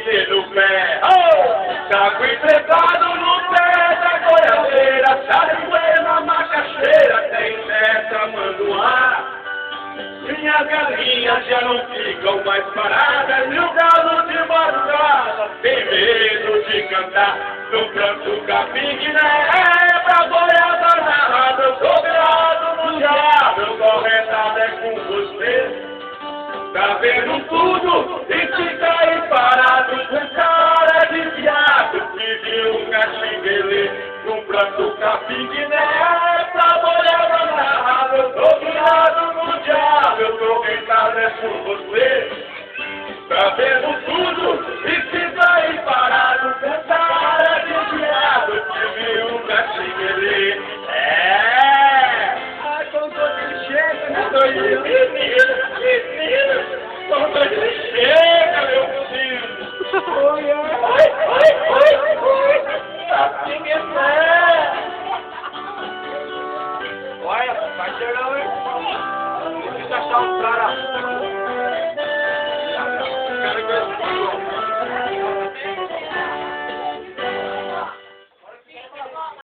meter no pé. Oh! Caco entregado no pé da goiabeira, sarimbuena, macaxeira, tem festa, mandoá. Minhas galinhas já não ficam mais paradas, e o galo de madrugada tem medo de cantar no canto capim-guiné. É pra goiaba narrada, eu sou virado no diabo, eu corretado é com você. Tá vendo tudo e fica aí parado com cara de viado que viu um caxinguelê num prato capim-guiné. É pra goiaba narrada, eu sou virado no diabo, eu tô retado é por você. Tá vendo tudo e fica aí parado com cara de viado que viu um caxinguelê. É! Ai, quando ele chega, né? Quando ele chega, meu filho! Oi, Oi! Assim é! olha, vai chegar, hein? Deixa eu achar um cara.